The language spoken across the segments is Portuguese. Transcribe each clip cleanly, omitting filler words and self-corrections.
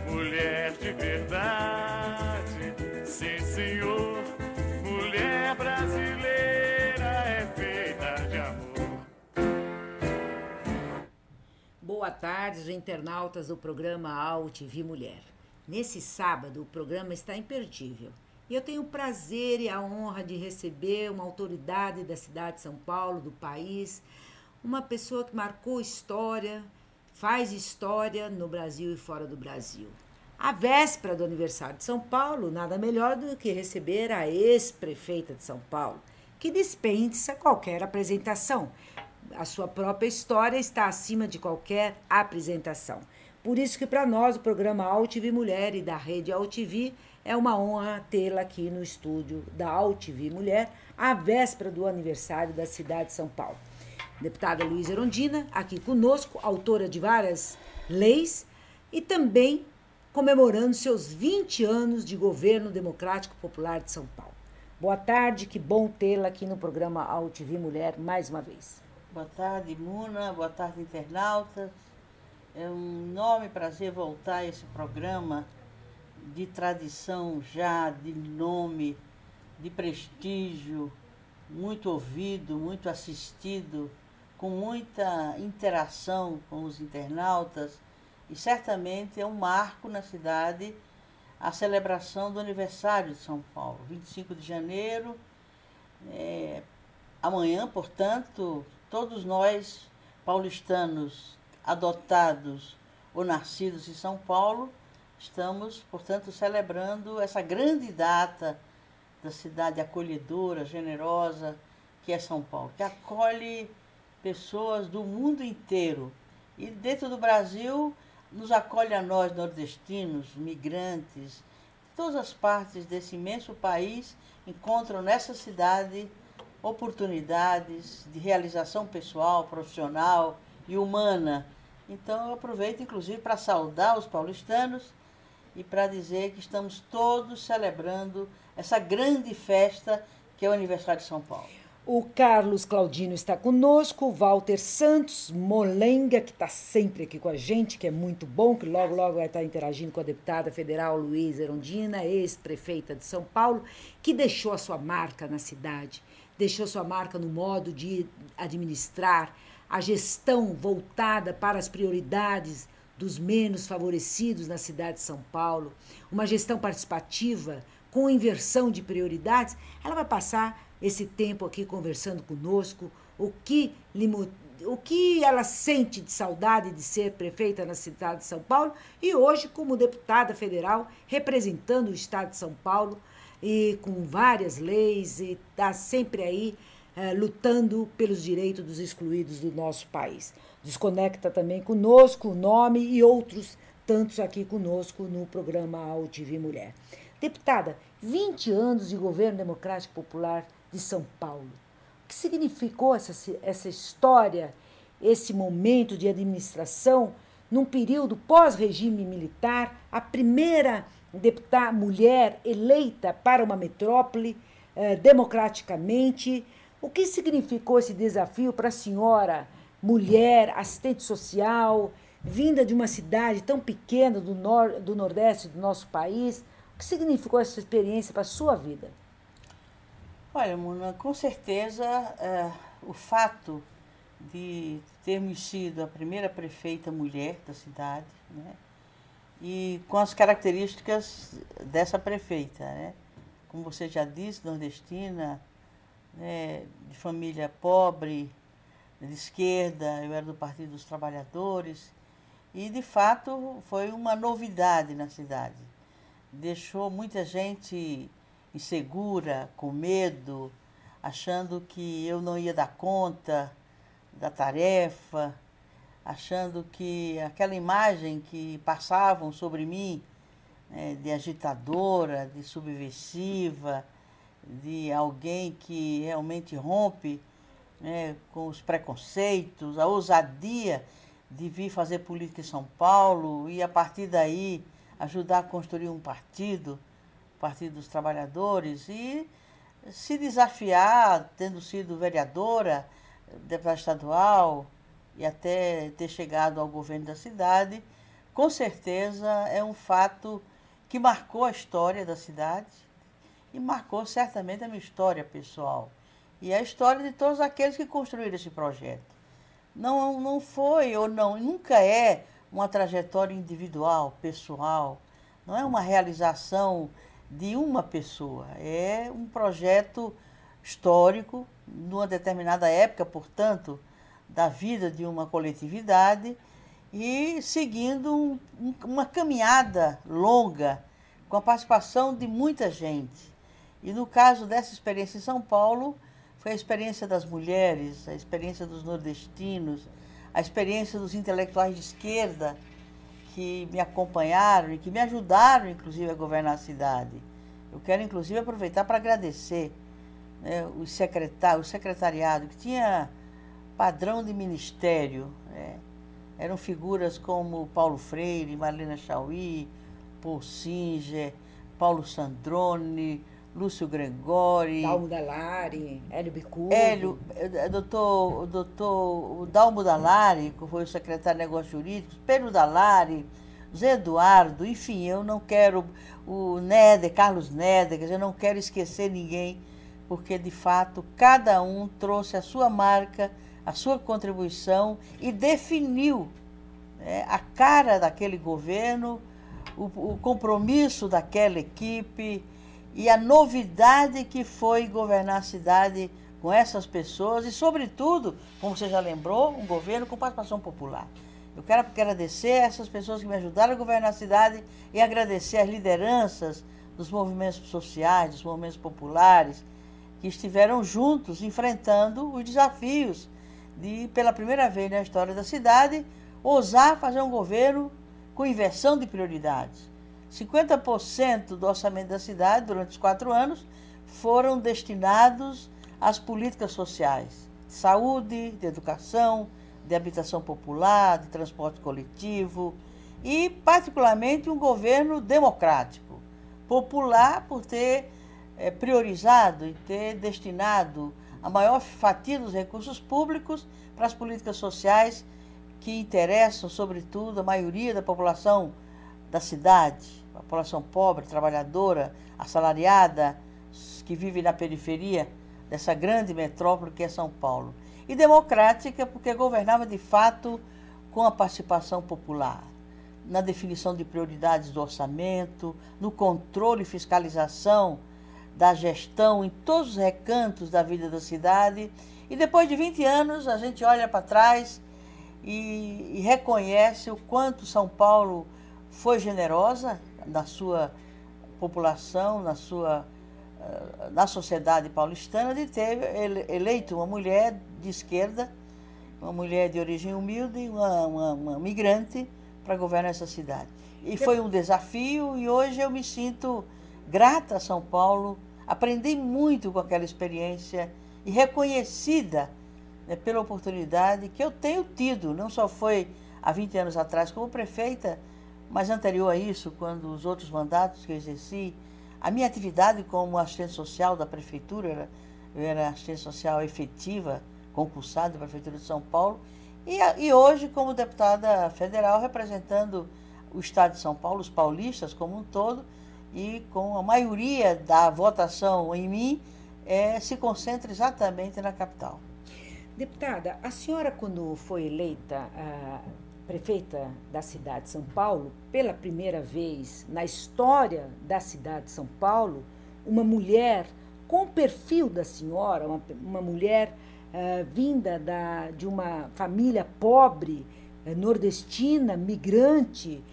Mulher de verdade, sim senhor. Mulher brasileira é feita de amor. Boa tarde, internautas do programa AltV Mulher. Nesse sábado, o programa está imperdível. E eu tenho o prazer e a honra de receber uma autoridade da cidade de São Paulo, do país, uma pessoa que marcou história, faz história no Brasil e fora do Brasil. A véspera do aniversário de São Paulo, nada melhor do que receber a ex-prefeita de São Paulo, que dispensa qualquer apresentação. A sua própria história está acima de qualquer apresentação. Por isso que para nós, o programa AltV Mulher e da rede AltV, é uma honra tê-la aqui no estúdio da AltV Mulher, à véspera do aniversário da cidade de São Paulo. Deputada Luísa Erundina, aqui conosco, autora de várias leis e também comemorando seus 20 anos de governo democrático popular de São Paulo. Boa tarde, que bom tê-la aqui no programa AltV Mulher mais uma vez. Boa tarde, Muna. Boa tarde, internautas. É um enorme prazer voltar a esse programa de tradição já, de nome, de prestígio, muito ouvido, muito assistido, com muita interação com os internautas, e certamente é um marco na cidade a celebração do aniversário de São Paulo, 25 de janeiro. Amanhã, portanto, todos nós, paulistanos, adotados ou nascidos em São Paulo, estamos, portanto, celebrando essa grande data da cidade acolhedora, generosa, que é São Paulo, que acolhe pessoas do mundo inteiro. E dentro do Brasil, nos acolhe a nós, nordestinos, migrantes, de todas as partes desse imenso país, encontram nessa cidade oportunidades de realização pessoal, profissional e humana. Então, eu aproveito, inclusive, para saudar os paulistanos e para dizer que estamos todos celebrando essa grande festa que é o aniversário de São Paulo. O Carlos Claudino está conosco, o Walter Santos Molenga, que está sempre aqui com a gente, que é muito bom, que logo vai estar interagindo com a deputada federal Luísa Erundina, ex-prefeita de São Paulo, que deixou a sua marca na cidade, deixou sua marca no modo de administrar, a gestão voltada para as prioridades dos menos favorecidos na cidade de São Paulo, uma gestão participativa com inversão de prioridades. Ela vai passar esse tempo aqui conversando conosco, o que ela sente de saudade de ser prefeita na cidade de São Paulo e hoje como deputada federal representando o estado de São Paulo e com várias leis e está sempre aí lutando pelos direitos dos excluídos do nosso país. Desconecta também conosco o nome e outros tantos aqui conosco no programa AltV Mulher. Deputada, 20 anos de governo democrático popular de São Paulo. O que significou essa história, esse momento de administração num período pós-regime militar, a primeira deputada mulher eleita para uma metrópole democraticamente? O que significou esse desafio para a senhora, mulher, assistente social, vinda de uma cidade tão pequena do Nordeste do nosso país? O que significou essa experiência para a sua vida? Olha, Muna, com certeza o fato de termos sido a primeira prefeita mulher da cidade, né, e com as características dessa prefeita, né, como você já disse, nordestina, né, de família pobre, de esquerda, eu era do Partido dos Trabalhadores, e de fato foi uma novidade na cidade. Deixou muita gente insegura, com medo, achando que eu não ia dar conta da tarefa, achando que aquela imagem que passavam sobre mim, né, de agitadora, de subversiva, de alguém que realmente rompe, né, com os preconceitos, a ousadia de vir fazer política em São Paulo e, a partir daí, ajudar a construir um partido, o Partido dos Trabalhadores, e se desafiar, tendo sido vereadora, deputada estadual e até ter chegado ao governo da cidade, com certeza é um fato que marcou a história da cidade e marcou certamente a minha história pessoal e a história de todos aqueles que construíram esse projeto. Não foi ou não, nunca é uma trajetória individual, pessoal, não é uma realização de uma pessoa, é um projeto histórico, numa determinada época, portanto, da vida de uma coletividade e seguindo uma caminhada longa com a participação de muita gente. E no caso dessa experiência em São Paulo, foi a experiência das mulheres, a experiência dos nordestinos, a experiência dos intelectuais de esquerda que me acompanharam e que me ajudaram, inclusive, a governar a cidade. Eu quero, inclusive, aproveitar para agradecer, né, o secretariado, que tinha padrão de ministério, né? Eram figuras como Paulo Freire, Marlena Chauí, Paul Singer, Paulo Sandrone, Lúcio Gregori, Dalmo Dallari, Hélio Bicudo. Doutor Dalmo Dallari, que foi o secretário de Negócios Jurídicos, Pedro Dallari, Zé Eduardo, enfim, eu não quero, o Néder, Carlos Néder, quer dizer, eu não quero esquecer ninguém, porque, de fato, cada um trouxe a sua marca, a sua contribuição e definiu, né, a cara daquele governo, o compromisso daquela equipe e a novidade que foi governar a cidade com essas pessoas e, sobretudo, como você já lembrou, um governo com participação popular. Eu quero agradecer a essas pessoas que me ajudaram a governar a cidade e agradecer as lideranças dos movimentos sociais, dos movimentos populares, que estiveram juntos enfrentando os desafios de, pela primeira vez na história da cidade, ousar fazer um governo com inversão de prioridades. 50% do orçamento da cidade, durante os 4 anos, foram destinados às políticas sociais, de saúde, de educação, de habitação popular, de transporte coletivo e, particularmente, um governo democrático, popular por ter priorizado e ter destinado a maior fatia dos recursos públicos para as políticas sociais que interessam, sobretudo, a maioria da população da cidade, a população pobre, trabalhadora, assalariada, que vive na periferia dessa grande metrópole que é São Paulo. E democrática porque governava, de fato, com a participação popular, na definição de prioridades do orçamento, no controle e fiscalização da gestão em todos os recantos da vida da cidade. E depois de 20 anos, a gente olha para trás e reconhece o quanto São Paulo foi generosa na sua população, na sociedade paulistana, de ter eleito uma mulher de esquerda, uma mulher de origem humilde, uma migrante, para governar essa cidade. E foi um desafio e hoje eu me sinto grata a São Paulo, aprendi muito com aquela experiência e reconhecida, né, pela oportunidade que eu tenho tido, não só foi há 20 anos atrás como prefeita, mas anterior a isso, quando os outros mandatos que eu exerci, a minha atividade como assistente social da prefeitura, eu era assistente social efetiva, concursada da Prefeitura de São Paulo, e hoje como deputada federal representando o Estado de São Paulo, os paulistas como um todo, e com a maioria da votação em mim, se concentra exatamente na capital. Deputada, a senhora, quando foi eleita prefeita da cidade de São Paulo, pela primeira vez na história da cidade de São Paulo, uma mulher com o perfil da senhora, uma mulher vinda de uma família pobre, nordestina, migrante.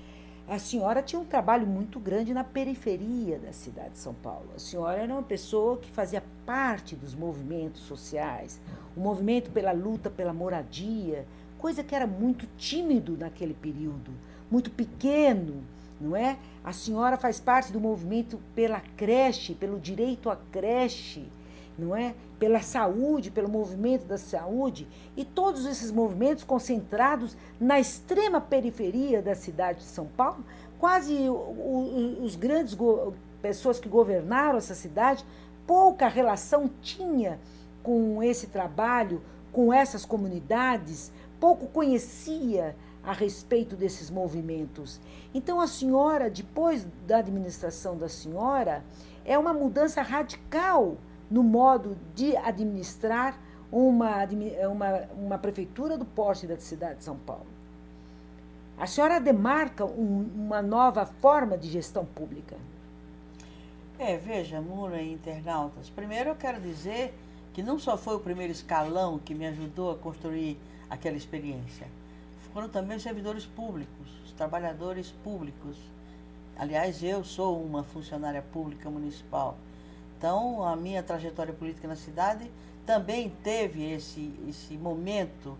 A senhora tinha um trabalho muito grande na periferia da cidade de São Paulo. A senhora era uma pessoa que fazia parte dos movimentos sociais, o movimento pela luta pela moradia, coisa que era muito tímido naquele período, muito pequeno, não é? A senhora faz parte do movimento pela creche, pelo direito à creche, não é? Pela saúde, pelo movimento da saúde, e todos esses movimentos concentrados na extrema periferia da cidade de São Paulo, quase os grandes pessoas que governaram essa cidade pouca relação tinha com esse trabalho, com essas comunidades, pouco conhecia a respeito desses movimentos. Então, a senhora, depois da administração da senhora, é uma mudança radical no modo de administrar uma prefeitura do porte da cidade de São Paulo. A senhora demarca uma nova forma de gestão pública. Veja, Muna e internautas, primeiro eu quero dizer que não só foi o primeiro escalão que me ajudou a construir aquela experiência, foram também os servidores públicos, os trabalhadores públicos. Aliás, eu sou uma funcionária pública municipal. Então, a minha trajetória política na cidade também teve esse momento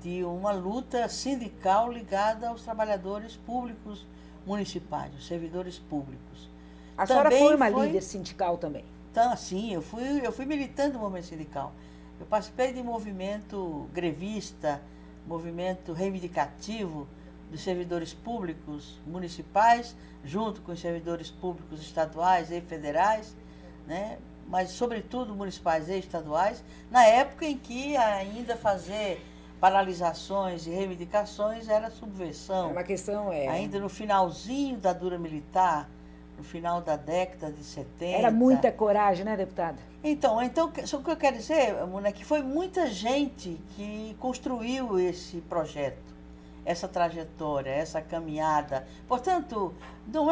de uma luta sindical ligada aos trabalhadores públicos municipais, os servidores públicos. A senhora foi uma líder sindical também? Então, sim, eu fui militante do movimento sindical. Eu participei de movimento grevista, movimento reivindicativo dos servidores públicos municipais, junto com os servidores públicos estaduais e federais, né? Mas, sobretudo, municipais e estaduais, na época em que ainda fazer paralisações e reivindicações era subversão. Uma questão Ainda no finalzinho da dura militar, no final da década de 70. Era muita coragem, né, deputada? Então o que eu quero dizer, Muna, é que foi muita gente que construiu esse projeto, essa trajetória, essa caminhada. Portanto, não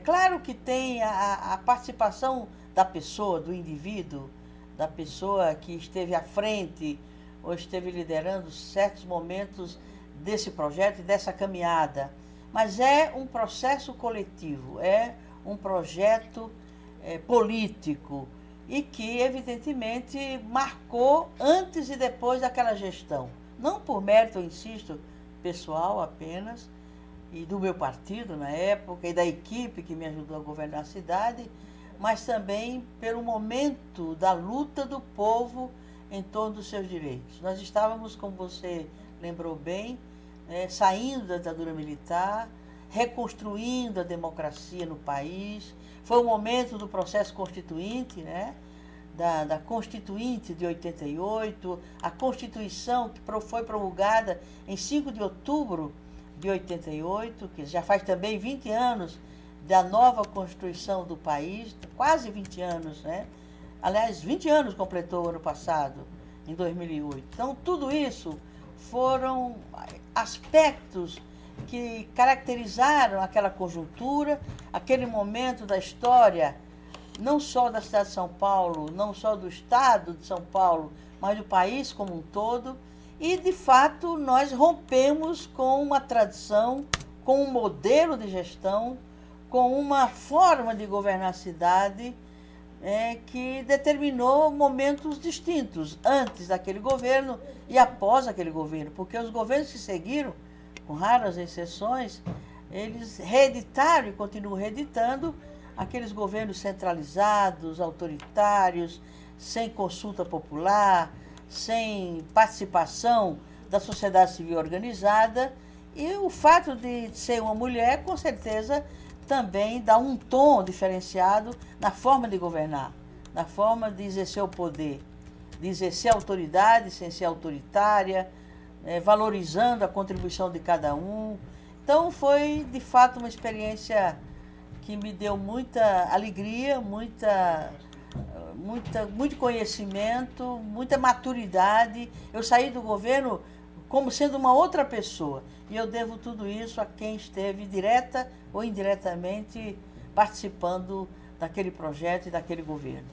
claro que tem a participação da pessoa, do indivíduo, da pessoa que esteve à frente ou esteve liderando certos momentos desse projeto e dessa caminhada. Mas é um processo coletivo, é um projeto político e que, evidentemente, marcou antes e depois daquela gestão. Não por mérito, eu insisto, pessoal apenas, e do meu partido na época, e da equipe que me ajudou a governar a cidade, mas também pelo momento da luta do povo em torno dos seus direitos. Nós estávamos, como você lembrou bem, saindo da ditadura militar, reconstruindo a democracia no país. Foi o momento do processo constituinte, né? Da Constituinte de 88, a Constituição que foi promulgada em 5 de outubro de 88, que já faz também 20 anos da nova Constituição do país, quase 20 anos, né? Aliás, 20 anos completou ano passado, em 2008. Então, tudo isso foram aspectos que caracterizaram aquela conjuntura, aquele momento da história, não só da cidade de São Paulo, não só do estado de São Paulo, mas do país como um todo. E, de fato, nós rompemos com uma tradição, com um modelo de gestão, com uma forma de governar a cidade que determinou momentos distintos, antes daquele governo e após aquele governo, porque os governos que seguiram, com raras exceções, eles reeditaram e continuam reeditando aqueles governos centralizados, autoritários, sem consulta popular, sem participação da sociedade civil organizada. E o fato de ser uma mulher, com certeza, também dá um tom diferenciado na forma de governar, na forma de exercer o poder, de exercer a autoridade sem ser autoritária, valorizando a contribuição de cada um. Então, foi, de fato, uma experiência que me deu muita alegria, muito conhecimento, muita maturidade. Eu saí do governo como sendo uma outra pessoa. E eu devo tudo isso a quem esteve direta ou indiretamente participando daquele projeto e daquele governo.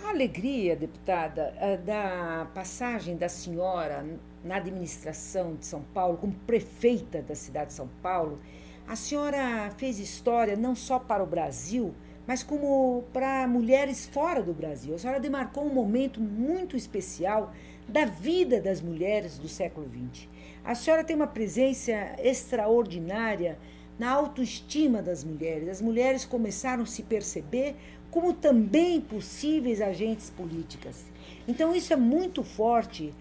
A alegria, deputada, da passagem da senhora na administração de São Paulo, como prefeita da cidade de São Paulo, a senhora fez história não só para o Brasil, mas como para mulheres fora do Brasil. A senhora demarcou um momento muito especial da vida das mulheres do século XX. A senhora tem uma presença extraordinária na autoestima das mulheres. As mulheres começaram a se perceber como também possíveis agentes políticas. Então, isso é muito forte.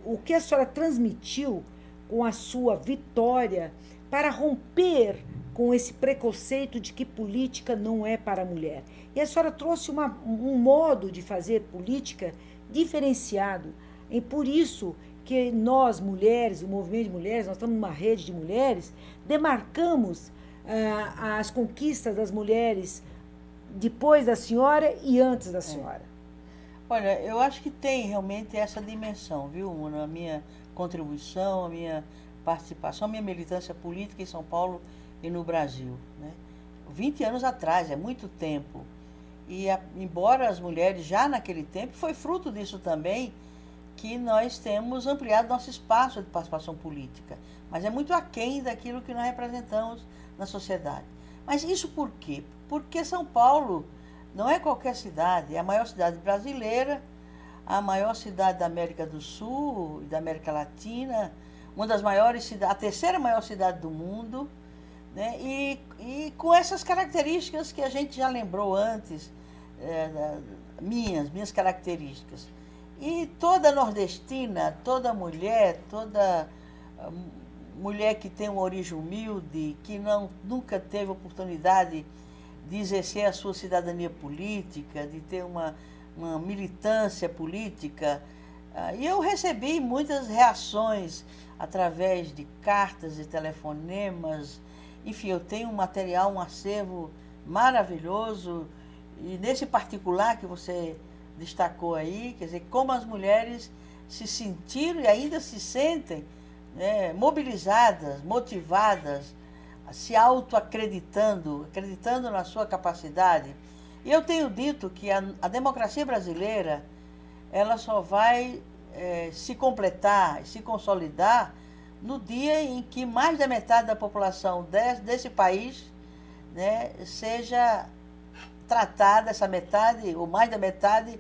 O que a senhora transmitiu com a sua vitória para romper com esse preconceito de que política não é para a mulher. E a senhora trouxe um modo de fazer política diferenciado. E por isso que nós, mulheres, o movimento de mulheres, nós estamos numa rede de mulheres, demarcamos as conquistas das mulheres depois da senhora e antes da senhora. Olha, eu acho que tem realmente essa dimensão, viu, Muna? A minha contribuição, a minha participação, a minha militância política em São Paulo e no Brasil, né? 20 anos atrás, é muito tempo. E embora as mulheres já naquele tempo, foi fruto disso também que nós temos ampliado nosso espaço de participação política. Mas é muito aquém daquilo que nós representamos na sociedade. Mas isso por quê? Porque São Paulo não é qualquer cidade, é a maior cidade brasileira, a maior cidade da América do Sul e da América Latina, uma das maiores cidades, a terceira maior cidade do mundo, né? E com essas características que a gente já lembrou antes, minhas características. E toda nordestina, toda mulher que tem uma origem humilde, que nunca teve oportunidade de exercer a sua cidadania política, de ter uma militância política. E eu recebi muitas reações através de cartas e telefonemas. Enfim, eu tenho um material, um acervo maravilhoso. E nesse particular que você destacou aí, quer dizer, como as mulheres se sentiram e ainda se sentem, né, mobilizadas, motivadas, se acreditando na sua capacidade. E eu tenho dito que a democracia brasileira, ela só vai se completar, se consolidar no dia em que mais da metade da população desse país, né, seja tratada, essa metade, ou mais da metade,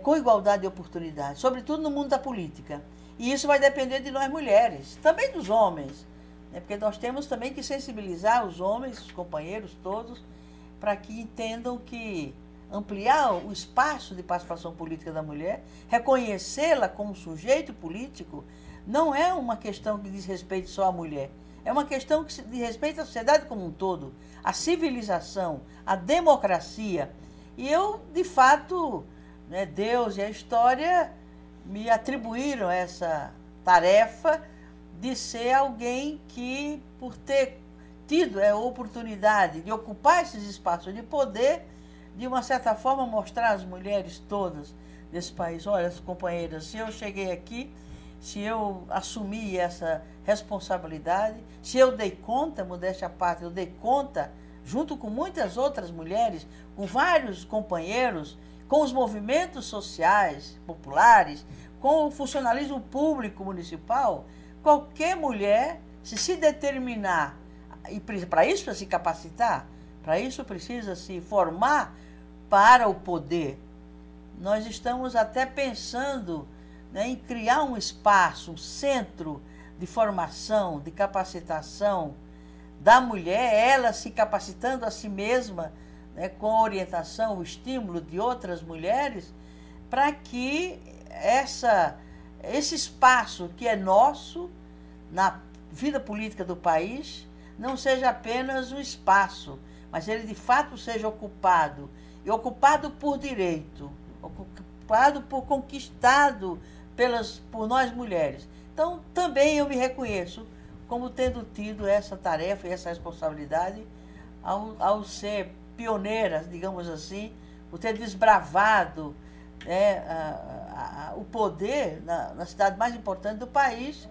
com igualdade de oportunidade, sobretudo no mundo da política. E isso vai depender de nós mulheres, também dos homens, né, porque nós temos também que sensibilizar os homens, os companheiros todos, para que entendam que ampliar o espaço de participação política da mulher, reconhecê-la como sujeito político, não é uma questão que diz respeito só à mulher. É uma questão que diz respeito à sociedade como um todo, à civilização, à democracia. E eu, de fato, né, Deus e a história me atribuíram essa tarefa de ser alguém que, por ter tido a oportunidade de ocupar esses espaços de poder, de uma certa forma mostrar às mulheres todas desse país: olha, companheiras, se eu cheguei aqui, se eu assumi essa responsabilidade, se eu dei conta, modéstia à parte, eu dei conta, junto com muitas outras mulheres, com vários companheiros, com os movimentos sociais, populares, com o funcionalismo público municipal, qualquer mulher, se determinar, e para isso precisa se capacitar, para isso precisa se formar para o poder. Nós estamos até pensando, né, em criar um espaço, um centro de formação, de capacitação da mulher, ela se capacitando a si mesma, né, com a orientação, o estímulo de outras mulheres, para que esse espaço que é nosso na vida política do país não seja apenas um espaço, mas ele de fato seja ocupado, e ocupado por direito, ocupado conquistado por nós mulheres. Então, também eu me reconheço como tendo tido essa tarefa e essa responsabilidade ao ser pioneira, digamos assim, por ter desbravado, né, o poder na cidade mais importante do país,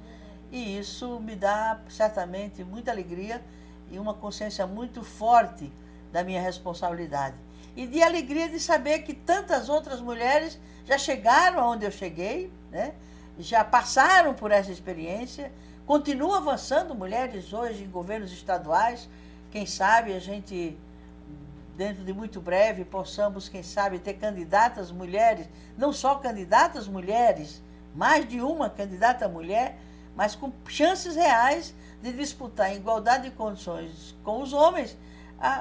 e isso me dá certamente muita alegria e uma consciência muito forte da minha responsabilidade. E de alegria de saber que tantas outras mulheres já chegaram aonde eu cheguei, né? Já passaram por essa experiência, continuam avançando mulheres hoje em governos estaduais. Quem sabe a gente, dentro de muito breve, possamos, quem sabe, ter candidatas mulheres, não só candidatas mulheres, mais de uma candidata mulher, mas com chances reais de disputar em igualdade de condições com os homens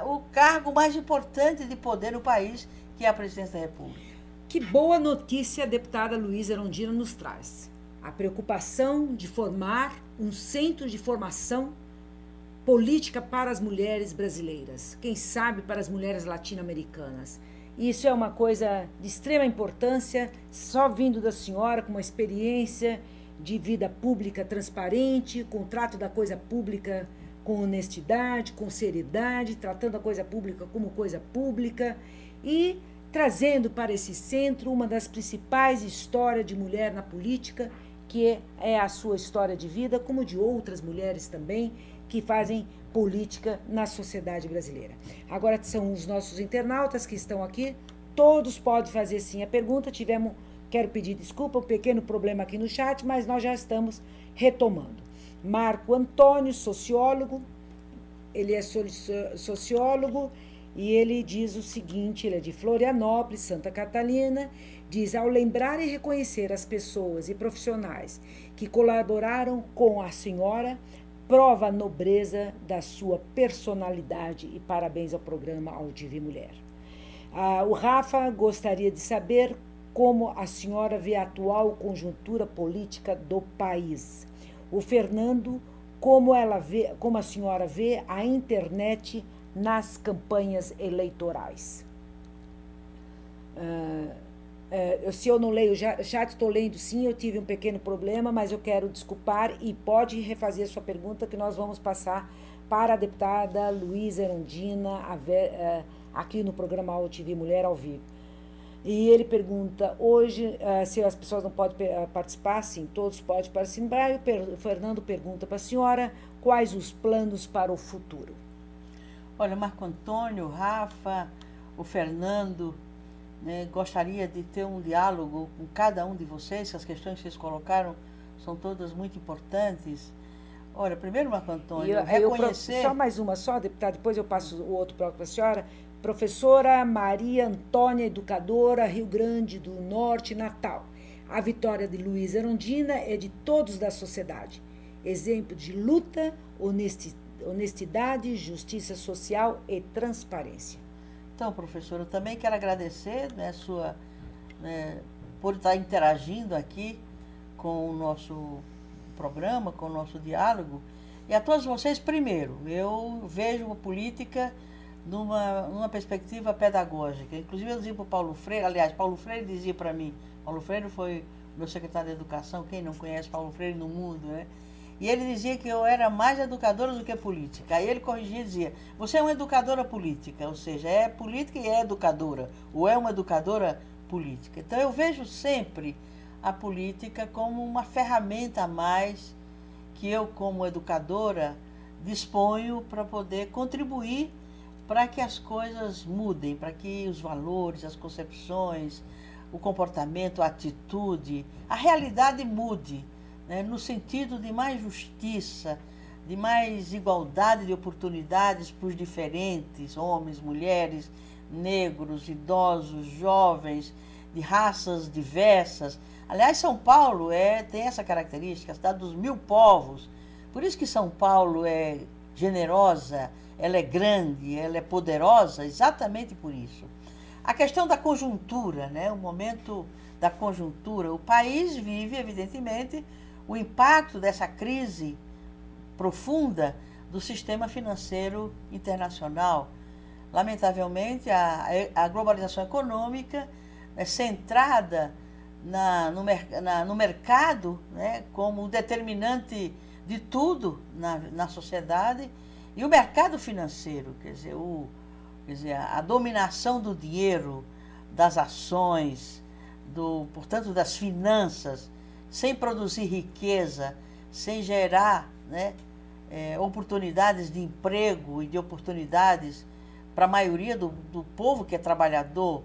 o cargo mais importante de poder no país, que é a presidência da República. Que boa notícia a deputada Luísa Erundina nos traz. A preocupação de formar um centro de formação política para as mulheres brasileiras, quem sabe para as mulheres latino-americanas. Isso é uma coisa de extrema importância, só vindo da senhora com uma experiência de vida pública transparente, com o trato da coisa pública com honestidade, com seriedade, tratando a coisa pública como coisa pública e trazendo para esse centro uma das principais histórias de mulher na política, que é a sua história de vida, como de outras mulheres também, que fazem política na sociedade brasileira. Agora são os nossos internautas que estão aqui, todos podem fazer sim a pergunta. Quero pedir desculpa, um pequeno problema aqui no chat, mas nós já estamos retomando. Marco Antônio, sociólogo, ele é sociólogo e ele diz o seguinte, ele é de Florianópolis, Santa Catarina, diz: ao lembrar e reconhecer as pessoas e profissionais que colaboraram com a senhora, prova a nobreza da sua personalidade e parabéns ao programa Ao Vivo Mulher. O Rafa gostaria de saber como a senhora vê a atual conjuntura política do país. O Fernando, como a senhora vê a internet nas campanhas eleitorais. Se eu não leio o chat, estou lendo sim, eu tive um pequeno problema, mas eu quero desculpar e pode refazer a sua pergunta que nós vamos passar para a deputada Luísa Erundina aqui no programa Ao TV Mulher ao vivo. E ele pergunta, hoje, se as pessoas não podem participar, sim, todos podem participar. E o Fernando pergunta para a senhora quais os planos para o futuro. Olha, Marco Antônio, Rafa, o Fernando, né, gostaria de ter um diálogo com cada um de vocês, as questões que vocês colocaram são todas muito importantes. Olha, primeiro, Marco Antônio, reconhecer... Só mais uma, deputada, depois eu passo o outro para a senhora. Professora Maria Antônia, educadora, Rio Grande do Norte, Natal. A vitória de Luísa Erundina é de todos da sociedade. Exemplo de luta, honestidade, justiça social e transparência. Então, professora, eu também quero agradecer, por estar interagindo aqui com o nosso programa, com o nosso diálogo. E a todos vocês, primeiro, eu vejo a política numa perspectiva pedagógica. Inclusive eu dizia para o Paulo Freire, aliás, Paulo Freire dizia para mim, Paulo Freire foi meu secretário de Educação, quem não conhece Paulo Freire no mundo, né? E ele dizia que eu era mais educadora do que política. Aí ele corrigia e dizia, você é uma educadora política, ou seja, é política e é educadora, ou é uma educadora política. Então eu vejo sempre a política como uma ferramenta a mais que eu, como educadora, disponho para poder contribuir para que as coisas mudem, para que os valores, as concepções, o comportamento, a atitude, a realidade mude, né, no sentido de mais justiça, de mais igualdade de oportunidades para os diferentes, homens, mulheres, negros, idosos, jovens, de raças diversas. Aliás, São Paulo tem essa característica, a cidade dos 1000 povos. Por isso que São Paulo é generosa, ela é grande, ela é poderosa, exatamente por isso. A questão da conjuntura, né? O momento da conjuntura, o país vive, evidentemente, o impacto dessa crise profunda do sistema financeiro internacional. Lamentavelmente, a globalização econômica é centrada no mercado, né, como determinante de tudo na sociedade. E o mercado financeiro, quer dizer, a dominação do dinheiro, das ações, portanto, das finanças, sem produzir riqueza, sem gerar, né, oportunidades de emprego e de oportunidades para a maioria do povo que é trabalhador.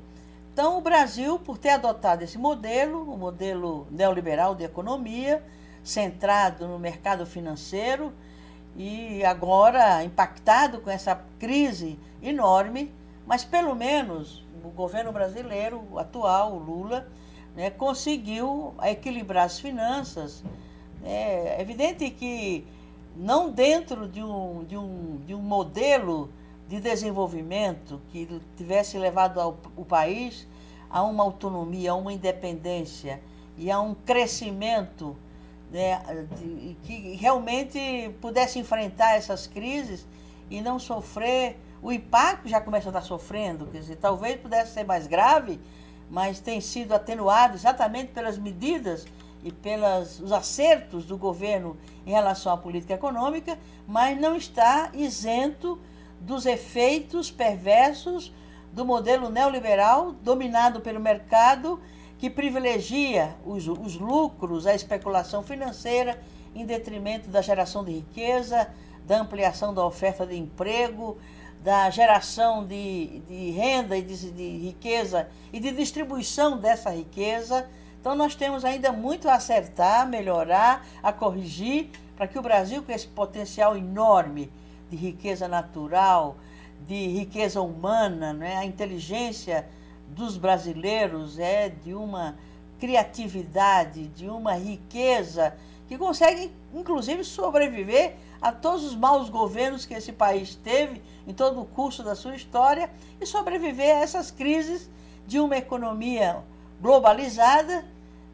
Então, o Brasil, por ter adotado esse modelo, o modelo neoliberal de economia, centrado no mercado financeiro, e agora impactado com essa crise enorme, mas pelo menos o governo brasileiro, o atual, o Lula, né, conseguiu equilibrar as finanças. É evidente que não dentro de um modelo de desenvolvimento que tivesse levado o país a uma autonomia, a uma independência e a um crescimento né, que realmente pudesse enfrentar essas crises e não sofrer o impacto que já começa a estar sofrendo, quer dizer, talvez pudesse ser mais grave, mas tem sido atenuado exatamente pelas medidas e pelos acertos do governo em relação à política econômica, mas não está isento dos efeitos perversos do modelo neoliberal dominado pelo mercado, que privilegia os lucros, a especulação financeira, em detrimento da geração de riqueza, da ampliação da oferta de emprego, da geração de renda e de riqueza e de distribuição dessa riqueza. Então nós temos ainda muito a acertar, a melhorar, a corrigir, para que o Brasil, com esse potencial enorme de riqueza natural, de riqueza humana, né, a inteligência dos brasileiros é de uma criatividade, de uma riqueza que consegue, inclusive, sobreviver a todos os maus governos que esse país teve em todo o curso da sua história e sobreviver a essas crises de uma economia globalizada,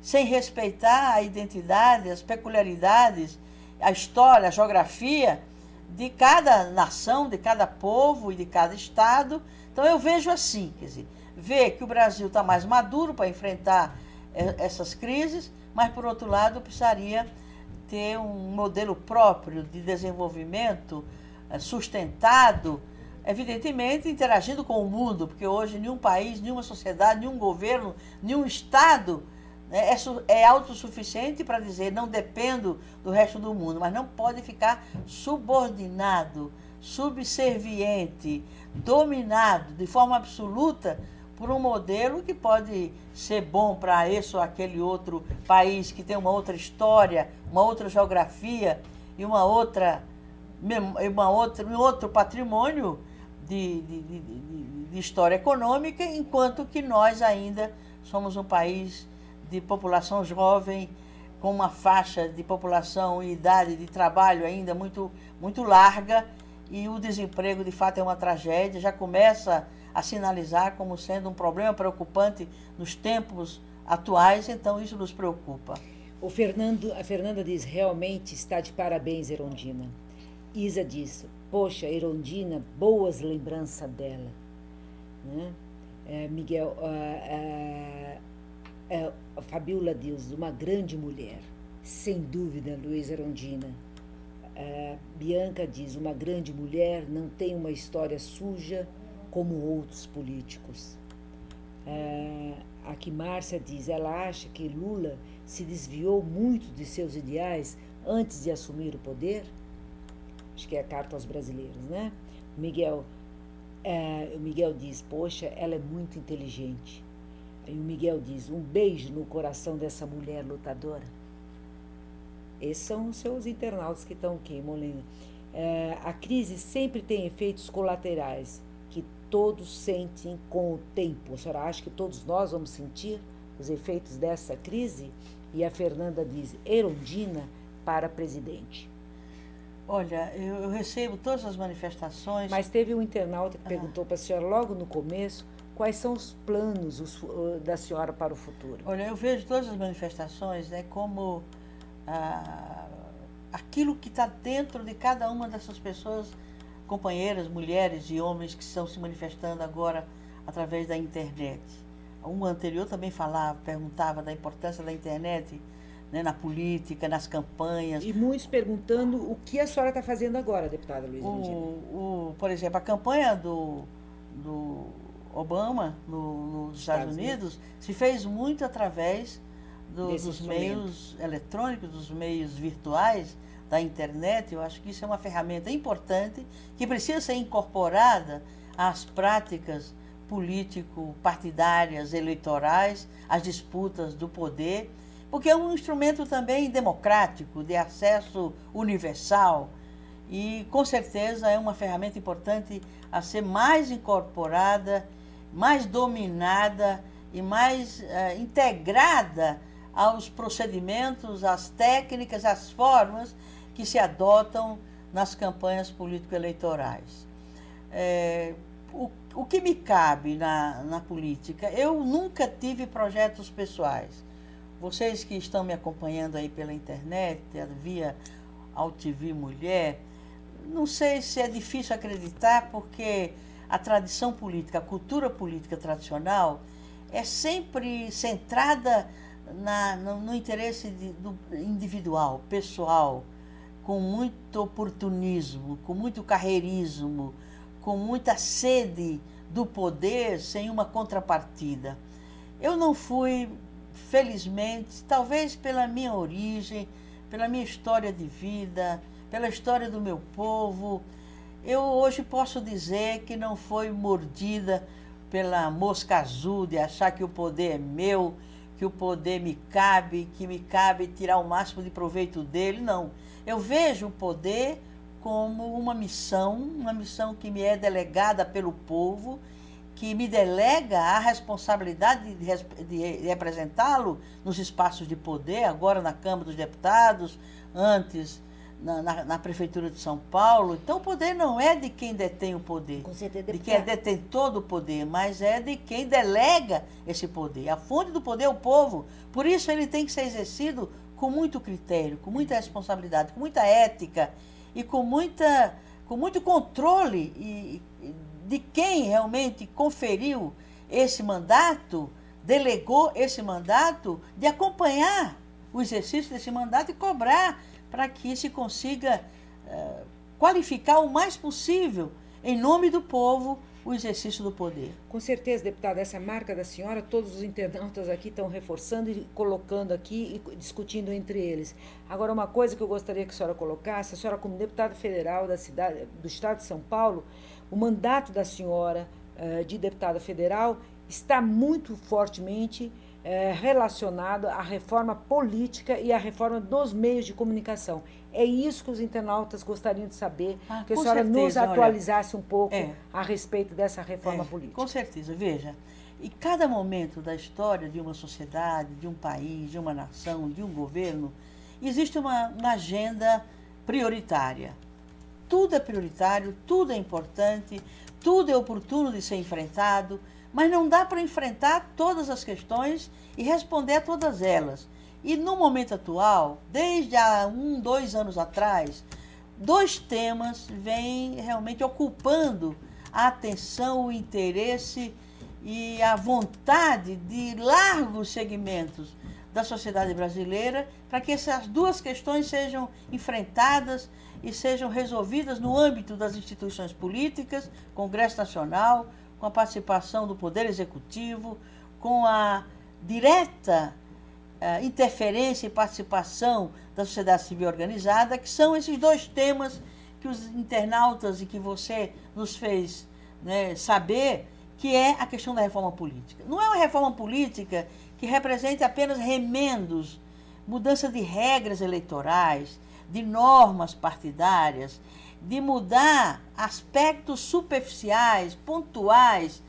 sem respeitar a identidade, as peculiaridades, a história, a geografia de cada nação, de cada povo e de cada estado. Então eu vejo assim, quer dizer, ver que o Brasil está mais maduro para enfrentar essas crises, mas, por outro lado, precisaria ter um modelo próprio de desenvolvimento sustentado, evidentemente interagindo com o mundo, porque hoje nenhum país, nenhuma sociedade, nenhum governo, nenhum estado, né, é autossuficiente para dizer não dependo do resto do mundo, mas não pode ficar subordinado, subserviente, dominado de forma absoluta por um modelo que pode ser bom para esse ou aquele outro país que tem uma outra história, uma outra geografia e um outro patrimônio de história econômica, enquanto que nós ainda somos um país de população jovem, com uma faixa de população e idade de trabalho ainda muito, muito larga, e o desemprego de fato é uma tragédia, já começa a sinalizar como sendo um problema preocupante nos tempos atuais, então isso nos preocupa. A Fernanda diz, realmente está de parabéns, Erundina. Isa diz, poxa, Erundina, boas lembranças dela. Né? Miguel, a Fabiola diz, uma grande mulher, sem dúvida, Luiz Erundina. Bianca diz, uma grande mulher, não tem uma história suja como outros políticos. Aqui Márcia diz, ela acha que Lula se desviou muito de seus ideais antes de assumir o poder? Acho que é a carta aos brasileiros, né? O Miguel diz, poxa, ela é muito inteligente. E o Miguel diz, um beijo no coração dessa mulher lutadora. Esses são os seus internautas que estão aqui, Molina. A crise sempre tem efeitos colaterais que todos sentem com o tempo. A senhora acha que todos nós vamos sentir os efeitos dessa crise? E a Fernanda diz, Erundina para presidente. Olha, eu recebo todas as manifestações. Mas teve um internauta que perguntou para a senhora logo no começo quais são os planos da senhora para o futuro. Olha, eu vejo todas as manifestações, né, como aquilo que está dentro de cada uma dessas pessoas, companheiras, mulheres e homens que estão se manifestando agora através da internet. Um anterior também perguntava da importância da internet, né, na política, nas campanhas. E muitos perguntando o que a senhora está fazendo agora, deputada Luiz Erundina. Por exemplo, a campanha do Obama nos Estados Unidos se fez muito através dos meios eletrônicos, dos meios virtuais, da internet. Eu acho que isso é uma ferramenta importante que precisa ser incorporada às práticas político-partidárias, eleitorais, às disputas do poder, porque é um instrumento também democrático, de acesso universal, e com certeza é uma ferramenta importante a ser mais incorporada, mais dominada e mais integrada aos procedimentos, às técnicas, às formas que se adotam nas campanhas político-eleitorais. O que me cabe na política? Eu nunca tive projetos pessoais. vocês que estão me acompanhando aí pela internet, via AltV Mulher, não sei se é difícil acreditar, porque a tradição política, a cultura política tradicional é sempre centrada no interesse do individual, pessoal, com muito oportunismo, com muito carreirismo, com muita sede do poder sem uma contrapartida. Eu não fui, felizmente, talvez pela minha origem, pela minha história de vida, pela história do meu povo, eu hoje posso dizer que não foi mordida pela mosca azul de achar que o poder é meu, que o poder me cabe, que me cabe tirar o máximo de proveito dele. Não. Eu vejo o poder como uma missão que me é delegada pelo povo, que me delega a responsabilidade de representá-lo nos espaços de poder, agora na Câmara dos Deputados, antes na Prefeitura de São Paulo. Então o poder não é de quem detém o poder, de quem é detentor do poder, mas é de quem delega esse poder. A fonte do poder é o povo, por isso ele tem que ser exercido com muito critério, com muita responsabilidade, com muita ética e com muito controle de quem realmente conferiu esse mandato, delegou esse mandato, de acompanhar o exercício desse mandato e cobrar para que se consiga qualificar o mais possível, em nome do povo, o exercício do poder. Com certeza, deputada, essa marca da senhora, todos os internautas aqui estão reforçando e colocando aqui e discutindo entre eles. Agora, uma coisa que eu gostaria que a senhora colocasse, a senhora como deputada federal do Estado de São Paulo, o mandato da senhora de deputada federal está muito fortemente relacionado à reforma política e à reforma dos meios de comunicação. É isso que os internautas gostariam de saber, que a senhora nos atualizasse um pouco a respeito dessa reforma política. Com certeza. Veja, em cada momento da história de uma sociedade, de um país, de uma nação, de um governo, existe uma agenda prioritária. Tudo é prioritário, tudo é importante, tudo é oportuno de ser enfrentado, mas não dá para enfrentar todas as questões e responder a todas elas. E no momento atual, desde há 2 anos atrás, 2 temas vêm realmente ocupando a atenção, o interesse e a vontade de largos segmentos da sociedade brasileira, para que essas 2 questões sejam enfrentadas e sejam resolvidas no âmbito das instituições políticas, Congresso Nacional, com a participação do Poder Executivo, com a direta interferência e participação da sociedade civil organizada, que são esses 2 temas que os internautas e que você nos fez saber, que é a questão da reforma política. Não é uma reforma política que represente apenas remendos, mudança de regras eleitorais, de normas partidárias, de mudar aspectos superficiais, pontuais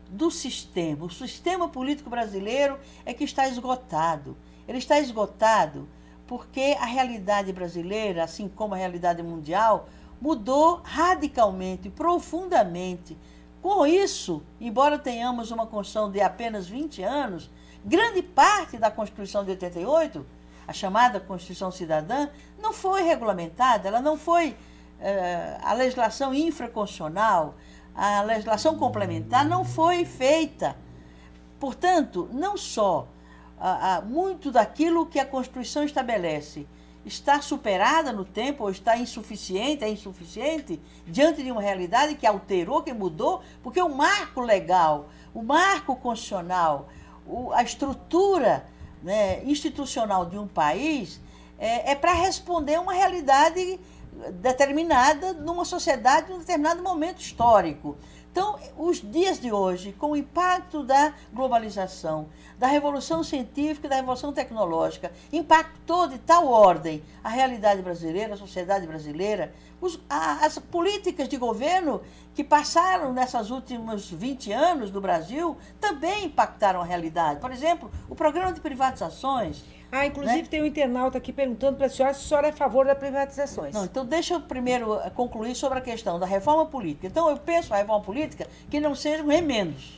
do sistema. O sistema político brasileiro é que está esgotado. Ele está esgotado porque a realidade brasileira, assim como a realidade mundial, mudou radicalmente, profundamente. Com isso, embora tenhamos uma Constituição de apenas 20 anos, grande parte da Constituição de 88, a chamada Constituição Cidadã, não foi regulamentada, ela não foi... a legislação infraconstitucional, a legislação complementar não foi feita. Portanto, não só muito daquilo que a Constituição estabelece está superada no tempo ou está insuficiente, é insuficiente diante de uma realidade que alterou, que mudou, porque o marco legal, o marco constitucional, a estrutura institucional de um país é para responder a uma realidade determinada numa sociedade, num determinado momento histórico. Então, os dias de hoje, com o impacto da globalização, da revolução científica e da revolução tecnológica, impactou de tal ordem a realidade brasileira, a sociedade brasileira, as políticas de governo que passaram nesses últimos 20 anos do Brasil também impactaram a realidade. Por exemplo, o programa de privatizações. Inclusive tem um internauta aqui perguntando para a senhora se a senhora é a favor das privatizações. Não, então deixa eu primeiro concluir sobre a questão da reforma política. Então eu penso a reforma política que não sejam remendos.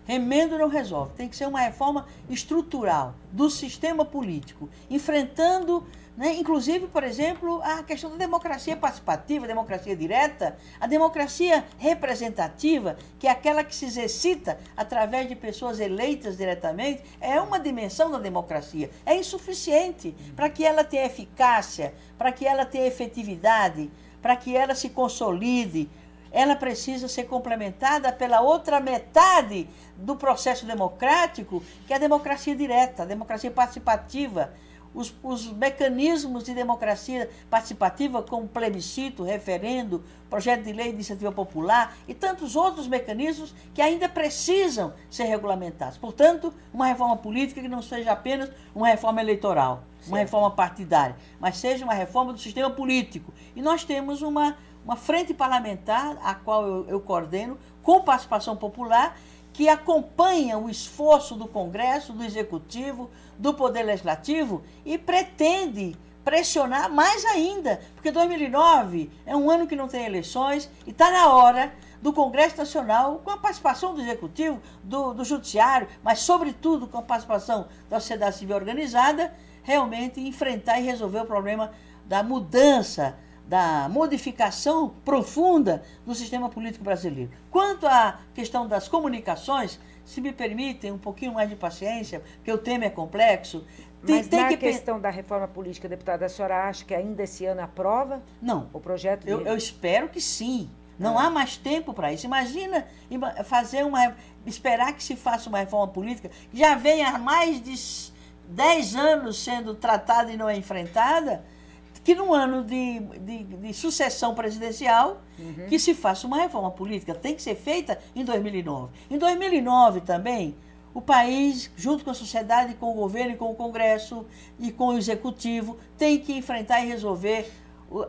remendo não resolve. Tem que ser uma reforma estrutural do sistema político, enfrentando, né, inclusive, por exemplo, a questão da democracia participativa, a democracia direta, a democracia representativa, que é aquela que se exercita através de pessoas eleitas diretamente, é uma dimensão da democracia. É insuficiente para que ela tenha eficácia, para que ela tenha efetividade, para que ela se consolide. Ela precisa ser complementada pela outra metade do processo democrático, que é a democracia direta, a democracia participativa. Os mecanismos de democracia participativa, como plebiscito, referendo, projeto de lei de iniciativa popular e tantos outros mecanismos que ainda precisam ser regulamentados. Portanto, uma reforma política que não seja apenas uma reforma eleitoral, uma reforma partidária, mas seja uma reforma do sistema político. E nós temos uma frente parlamentar, a qual eu coordeno, com participação popular, que acompanha o esforço do Congresso, do Executivo, do Poder Legislativo e pretende pressionar mais ainda, porque 2009 é um ano que não tem eleições e está na hora do Congresso Nacional, com a participação do Executivo, do Judiciário, mas sobretudo com a participação da sociedade civil organizada, realmente enfrentar e resolver o problema da mudança, da modificação profunda do sistema político brasileiro. Quanto à questão das comunicações, se me permitem um pouquinho mais de paciência, porque o tema é complexo. Mas na questão da reforma política, deputada, a senhora acha que ainda esse ano aprova? Não. O projeto de... Eu espero que sim. Não há mais tempo para isso. Imagina esperar que se faça uma reforma política que já vem há mais de 10 anos sendo tratada e não é enfrentada, que num ano de sucessão presidencial, que se faça uma reforma política. Tem que ser feita em 2009. Em 2009 também, o país, junto com a sociedade, com o governo e com o Congresso e com o Executivo, tem que enfrentar e resolver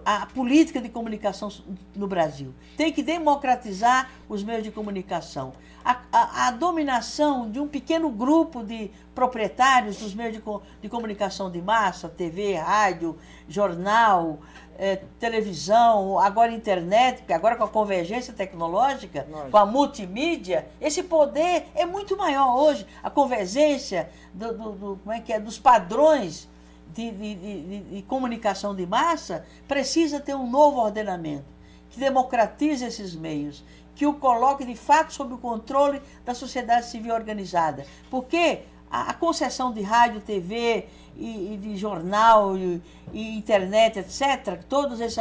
a política de comunicação no Brasil. Tem que democratizar os meios de comunicação. A dominação de um pequeno grupo de proprietários dos meios de comunicação de massa, TV, rádio, jornal, televisão, agora internet, porque agora com a convergência tecnológica, com a multimídia, esse poder é muito maior hoje. A convergência dos padrões de comunicação de massa precisa ter um novo ordenamento, que democratize esses meios, que o coloque de fato sob o controle da sociedade civil organizada. Porque a concessão de rádio, TV e de jornal e internet, etc.,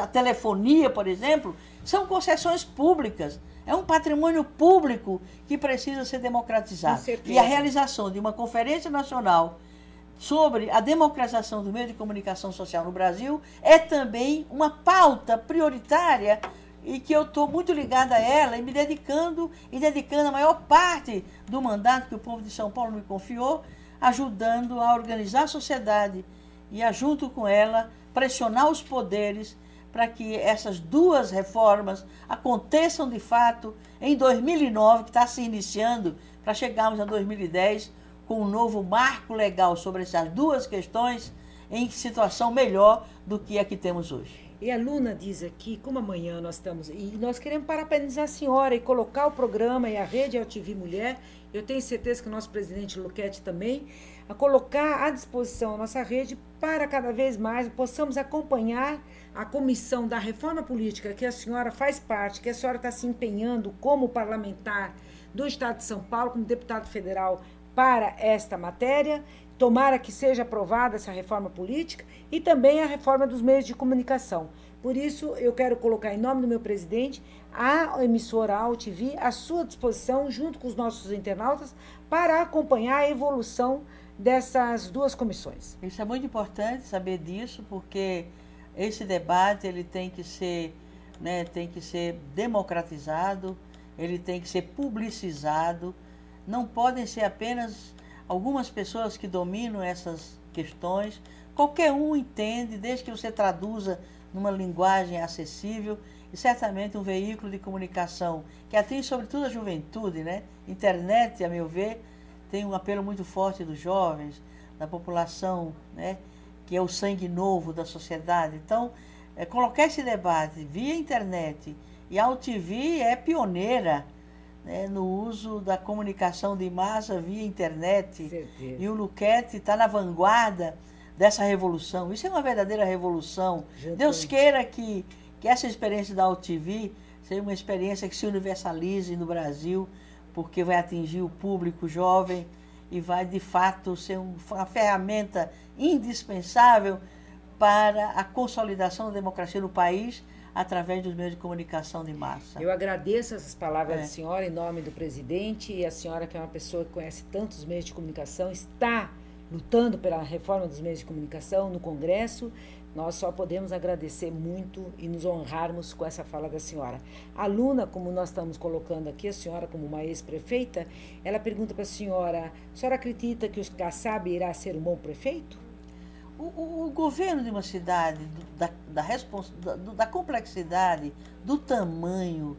a telefonia, por exemplo, são concessões públicas. É um patrimônio público que precisa ser democratizado. E a realização de uma conferência nacional sobre a democratização do meio de comunicação social no Brasil é também uma pauta prioritária e que eu estou muito ligada a ela e me dedicando a maior parte do mandato que o povo de São Paulo me confiou, ajudando a organizar a sociedade e a, junto com ela, pressionar os poderes para que essas duas reformas aconteçam de fato em 2009, que está se iniciando, para chegarmos a 2010 com um novo marco legal sobre essas duas questões em situação melhor do que a que temos hoje. E a Luna diz aqui, como amanhã nós estamos... E nós queremos parabenizar a senhora e colocar o programa e a Rede LTV Mulher, eu tenho certeza que o nosso presidente Luchetti também, a colocar à disposição a nossa rede para cada vez mais possamos acompanhar a comissão da reforma política que a senhora faz parte, que a senhora está se empenhando como parlamentar do Estado de São Paulo, como deputado federal para esta matéria. Tomara que seja aprovada essa reforma política e também a reforma dos meios de comunicação. Por isso, eu quero colocar em nome do meu presidente a emissora AltV à sua disposição, junto com os nossos internautas, para acompanhar a evolução dessas duas comissões. Isso é muito importante saber disso, porque esse debate ele tem que ser democratizado, ele tem que ser publicizado. Não podem ser apenas algumas pessoas que dominam essas questões. Qualquer um entende, desde que você traduza numa linguagem acessível, e certamente um veículo de comunicação que atinge sobretudo a juventude, né? Internet, a meu ver, tem um apelo muito forte dos jovens, da população, né? Que é o sangue novo da sociedade. Então, colocar esse debate via internet, e a AltV é pioneira, né, no uso da comunicação de massa via internet. Certeza. E o Luquete está na vanguarda dessa revolução. Isso é uma verdadeira revolução. Deus queira que essa experiência da UTV seja uma experiência que se universalize no Brasil, porque vai atingir o público jovem e vai, de fato, ser uma ferramenta indispensável para a consolidação da democracia no país através dos meios de comunicação de massa. Eu agradeço essas palavras da senhora em nome do presidente, e a senhora, que é uma pessoa que conhece tantos meios de comunicação, está lutando pela reforma dos meios de comunicação no Congresso. Nós só podemos agradecer muito e nos honrarmos com essa fala da senhora. A Luna, como nós estamos colocando aqui, a senhora como uma ex-prefeita, ela pergunta para a senhora acredita que o Kassab irá ser um bom prefeito? O governo de uma cidade, da complexidade, do tamanho,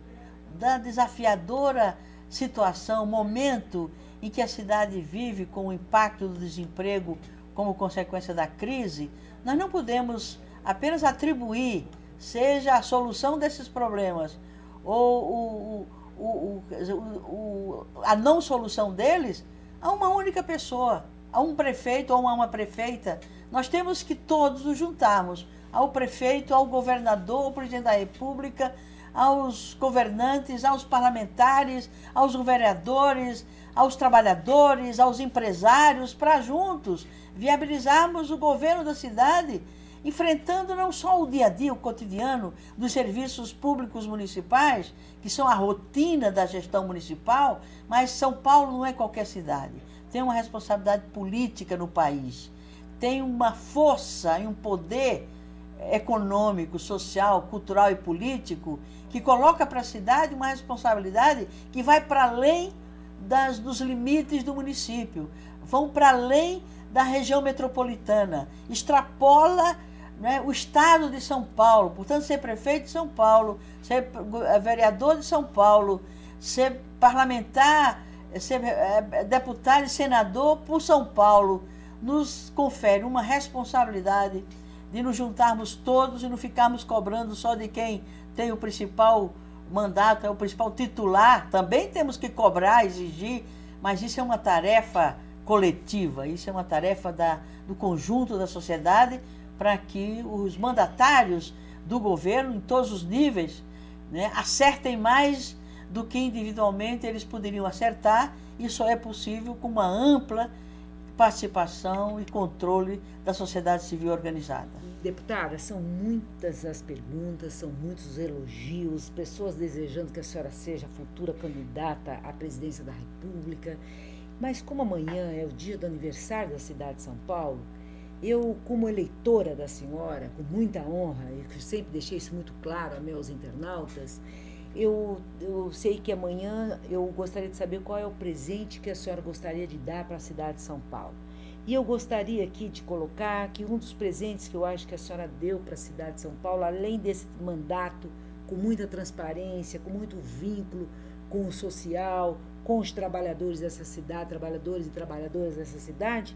da desafiadora situação, momento em que a cidade vive com o impacto do desemprego como consequência da crise, nós não podemos apenas atribuir, seja a solução desses problemas ou a não solução deles, a uma única pessoa, a um prefeito ou a uma prefeita. Nós temos que todos nos juntarmos ao prefeito, ao governador, ao presidente da República, aos governantes, aos parlamentares, aos vereadores, aos trabalhadores, aos empresários, para juntos viabilizarmos o governo da cidade, enfrentando não só o dia a dia, o cotidiano dos serviços públicos municipais, que são a rotina da gestão municipal, mas São Paulo não é qualquer cidade. Tem uma responsabilidade política no país, tem uma força e um poder econômico, social, cultural e político que coloca para a cidade uma responsabilidade que vai para além dos limites do município, vão para além da região metropolitana, extrapola, né, o estado de São Paulo. Portanto, ser prefeito de São Paulo, ser vereador de São Paulo, ser parlamentar, ser deputado e senador por São Paulo, nos confere uma responsabilidade de nos juntarmos todos e não ficarmos cobrando só de quem tem o principal mandato, é o principal titular. Também temos que cobrar, exigir, mas isso é uma tarefa coletiva, isso é uma tarefa do conjunto da sociedade, para que os mandatários do governo, em todos os níveis, né, acertem mais do que individualmente eles poderiam acertar. Isso só é possível com uma ampla participação e controle da sociedade civil organizada. Deputada, são muitas as perguntas, são muitos os elogios, pessoas desejando que a senhora seja a futura candidata à presidência da República, mas como amanhã é o dia do aniversário da cidade de São Paulo, eu, como eleitora da senhora, com muita honra, e sempre deixei isso muito claro a meus internautas, eu sei que amanhã eu gostaria de saber qual é o presente que a senhora gostaria de dar para a cidade de São Paulo. E eu gostaria aqui de colocar que um dos presentes que eu acho que a senhora deu para a cidade de São Paulo, além desse mandato com muita transparência, com muito vínculo com o social, com os trabalhadores dessa cidade, trabalhadores e trabalhadoras dessa cidade,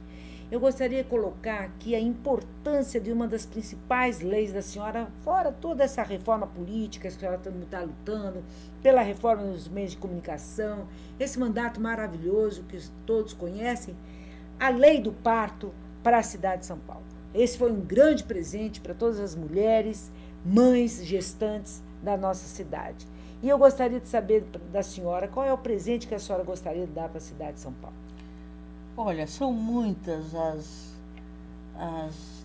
eu gostaria de colocar aqui a importância de uma das principais leis da senhora, fora toda essa reforma política que a senhora está lutando, pela reforma dos meios de comunicação, esse mandato maravilhoso que todos conhecem, a lei do parto para a cidade de São Paulo. Esse foi um grande presente para todas as mulheres, mães, gestantes da nossa cidade. E eu gostaria de saber da senhora qual é o presente que a senhora gostaria de dar para a cidade de São Paulo. Olha, são muitas as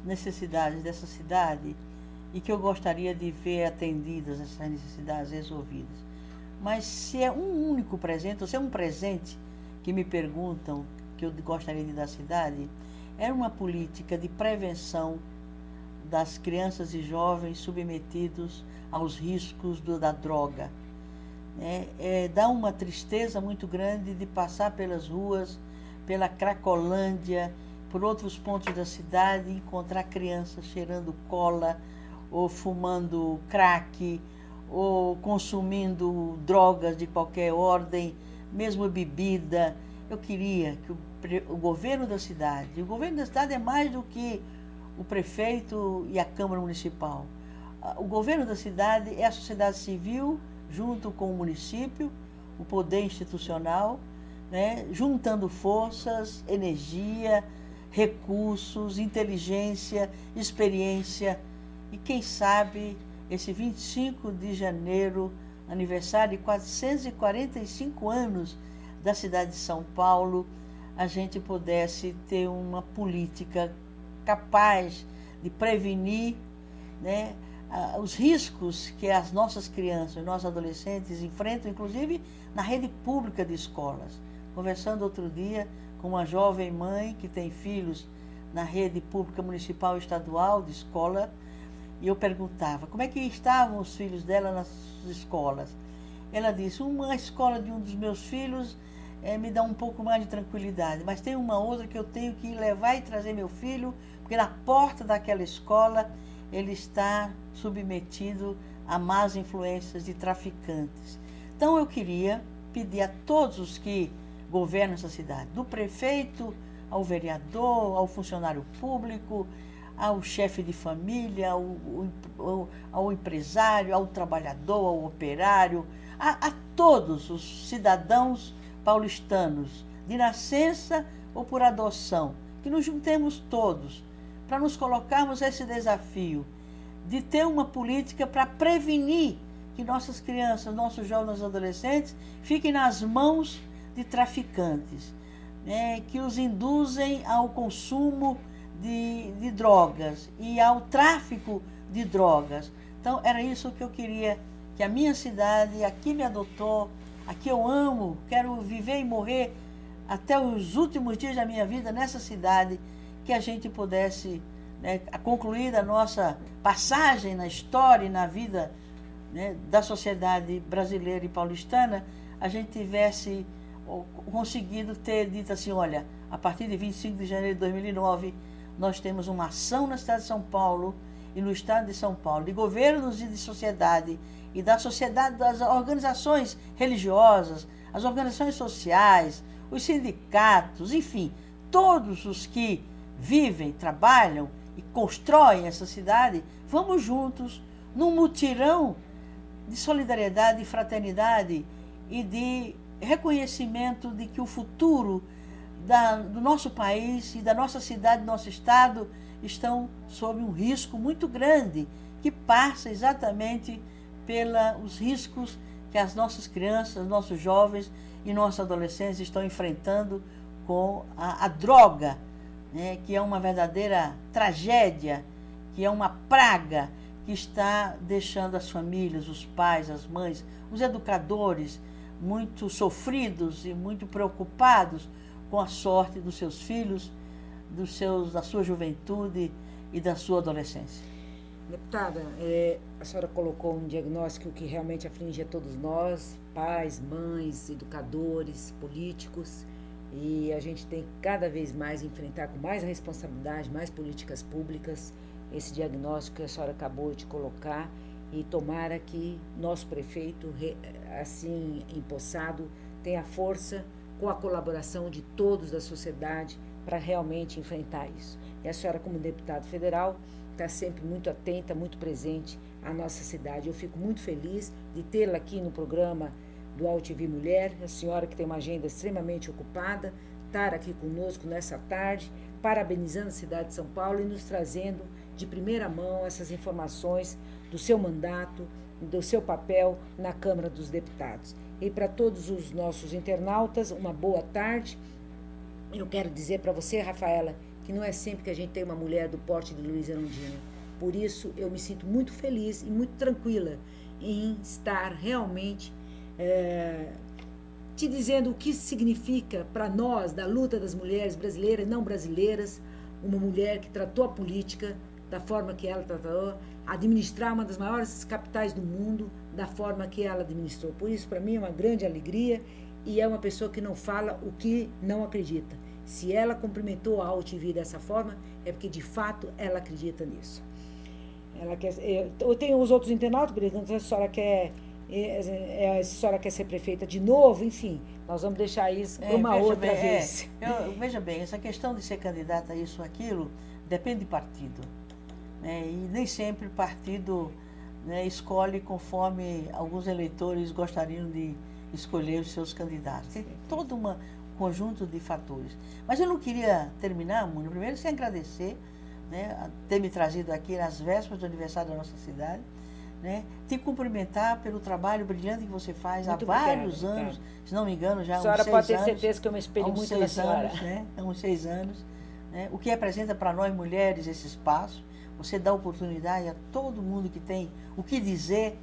necessidades dessa cidade e que eu gostaria de ver atendidas, essas necessidades resolvidas. Mas se é um único presente, ou se é um presente que me perguntam que eu gostaria de dar à cidade, é uma política de prevenção das crianças e jovens submetidos aos riscos da droga. Dá uma tristeza muito grande de passar pelas ruas, pela Cracolândia, por outros pontos da cidade, e encontrar crianças cheirando cola, ou fumando crack, ou consumindo drogas de qualquer ordem, mesmo bebida. Eu queria que o governo da cidade, e o governo da cidade é mais do que o prefeito e a Câmara Municipal. O governo da cidade é a sociedade civil, junto com o município, o poder institucional, né, juntando forças, energia, recursos, inteligência, experiência. E quem sabe esse 25 de janeiro, aniversário de 445 anos da cidade de São Paulo, a gente pudesse ter uma política capaz de prevenir, né, os riscos que as nossas crianças, nossos adolescentes enfrentam, inclusive na rede pública de escolas. Conversando outro dia com uma jovem mãe que tem filhos na rede pública municipal e estadual de escola, e eu perguntava como é que estavam os filhos dela nas escolas. Ela disse: uma escola de um dos meus filhos me dá um pouco mais de tranquilidade, mas tem uma outra que eu tenho que levar e trazer meu filho, porque na porta daquela escola ele está submetido a más influências de traficantes. Então eu queria pedir a todos os que governam essa cidade, do prefeito ao vereador, ao funcionário público, ao chefe de família, ao empresário, ao trabalhador, ao operário, a todos os cidadãos paulistanos, de nascença ou por adoção, que nos juntemos todos para nos colocarmos esse desafio de ter uma política para prevenir que nossas crianças, nossos jovens adolescentes fiquem nas mãos de traficantes, né, que os induzem ao consumo de drogas e ao tráfico de drogas. Então, era isso que eu queria, que a minha cidade, aqui me adotou, aqui eu amo, quero viver e morrer até os últimos dias da minha vida nessa cidade, que a gente pudesse, né, concluir a nossa passagem na história e na vida, né, da sociedade brasileira e paulistana, a gente tivesse conseguido ter dito assim: olha, a partir de 25 de janeiro de 2009, nós temos uma ação na cidade de São Paulo e no estado de São Paulo, de governos e de sociedade, e da sociedade, das organizações religiosas, as organizações sociais, os sindicatos, enfim, todos os que vivem, trabalham e constroem essa cidade, vamos juntos num mutirão de solidariedade, de fraternidade e de reconhecimento de que o futuro do nosso país e da nossa cidade, do nosso estado, estão sob um risco muito grande, que passa exatamente pelos riscos que as nossas crianças, nossos jovens e nossos adolescentes estão enfrentando com a droga, né, que é uma verdadeira tragédia, que é uma praga que está deixando as famílias, os pais, as mães, os educadores muito sofridos e muito preocupados com a sorte dos seus filhos, da sua juventude e da sua adolescência. Deputada, a senhora colocou um diagnóstico que realmente aflige a todos nós, pais, mães, educadores, políticos, e a gente tem que cada vez mais enfrentar com mais responsabilidade, mais políticas públicas, esse diagnóstico que a senhora acabou de colocar, e tomara que nosso prefeito, assim empossado, tenha força com a colaboração de todos da sociedade para realmente enfrentar isso. E a senhora, como deputada federal, está sempre muito atenta, muito presente à nossa cidade. Eu fico muito feliz de tê-la aqui no programa do AltV Mulher, a senhora que tem uma agenda extremamente ocupada, estar aqui conosco nessa tarde, parabenizando a cidade de São Paulo e nos trazendo de primeira mão essas informações do seu mandato, do seu papel na Câmara dos Deputados. E para todos os nossos internautas, uma boa tarde. Eu quero dizer para você, Rafaela, que não é sempre que a gente tem uma mulher do porte de Luiza Erundina. Por isso, eu me sinto muito feliz e muito tranquila em estar realmente te dizendo o que significa para nós, da luta das mulheres brasileiras e não brasileiras, uma mulher que tratou a política da forma que ela tratou, administrar uma das maiores capitais do mundo da forma que ela administrou. Por isso, para mim, é uma grande alegria e é uma pessoa que não fala o que não acredita. Se ela cumprimentou a AltV dessa forma, é porque, de fato, ela acredita nisso. Ela quer, eu tenho os outros internautas perguntando se a senhora quer... se a senhora quer ser prefeita de novo, enfim, nós vamos deixar isso para uma outra vez. Veja bem, essa questão de ser candidata a isso ou aquilo depende de partido. E nem sempre o partido, né, escolhe conforme alguns eleitores gostariam de escolher os seus candidatos. Tem todo um conjunto de fatores. Mas eu não queria terminar, Mônica, primeiro sem agradecer, né, a ter me trazido aqui nas vésperas do aniversário da nossa cidade, né, te cumprimentar pelo trabalho brilhante que você faz Muito há vários anos, se não me engano, já há uns 6 anos. A senhora pode ter certeza que eu me espelho muito na senhora. Há uns 6 anos. Né, o que representa para nós mulheres esse espaço. Você dá oportunidade a todo mundo que tem o que dizer,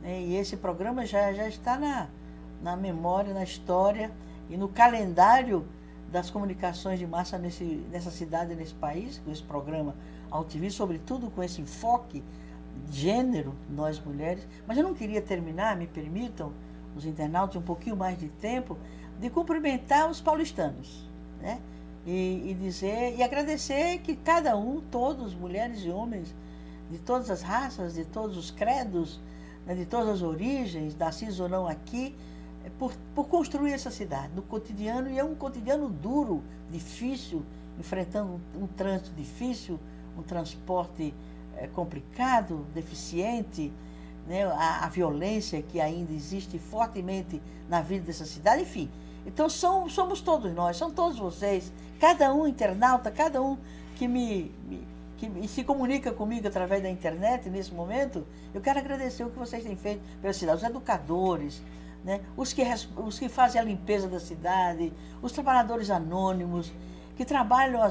né, e esse programa já está na memória, na história e no calendário das comunicações de massa nessa cidade, nesse país, com esse programa AltV, sobretudo com esse enfoque de gênero, nós mulheres. Mas eu não queria terminar, me permitam, os internautas, um pouquinho mais de tempo, de cumprimentar os paulistanos, né? E dizer, e agradecer que cada um, todos, mulheres e homens, de todas as raças, de todos os credos, né, de todas as origens, nascidos ou não aqui, por construir essa cidade, no cotidiano, e é um cotidiano duro, difícil, enfrentando um trânsito difícil, um transporte complicado, deficiente, né, a violência que ainda existe fortemente na vida dessa cidade, enfim. Então somos todos nós, são todos vocês, cada um internauta, cada um que se comunica comigo através da internet nesse momento. Eu quero agradecer o que vocês têm feito pela cidade, os educadores, né, os que fazem a limpeza da cidade, os trabalhadores anônimos, que trabalham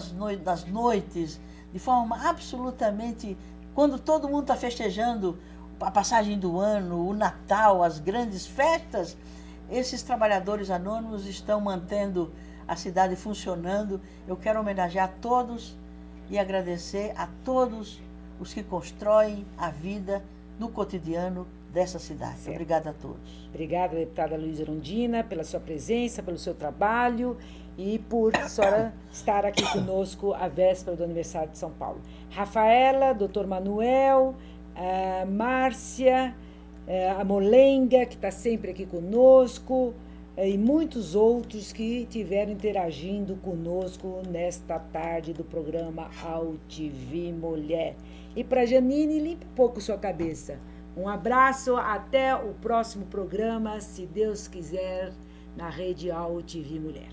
nas noites, de forma absolutamente, quando todo mundo está festejando a passagem do ano, o Natal, as grandes festas, esses trabalhadores anônimos estão mantendo a cidade funcionando. Eu quero homenagear todos e agradecer a todos os que constroem a vida no cotidiano dessa cidade. Certo. Obrigada a todos. Obrigada, deputada Luísa Erundina, pela sua presença, pelo seu trabalho e por a senhora estar aqui conosco à véspera do aniversário de São Paulo. Rafaela, doutor Manuel, a Márcia, a Molenga, que está sempre aqui conosco, e muitos outros que estiveram interagindo conosco nesta tarde do programa AltV Mulher. E para Janine, limpe um pouco sua cabeça. Um abraço, até o próximo programa, se Deus quiser, na rede AltV Mulher.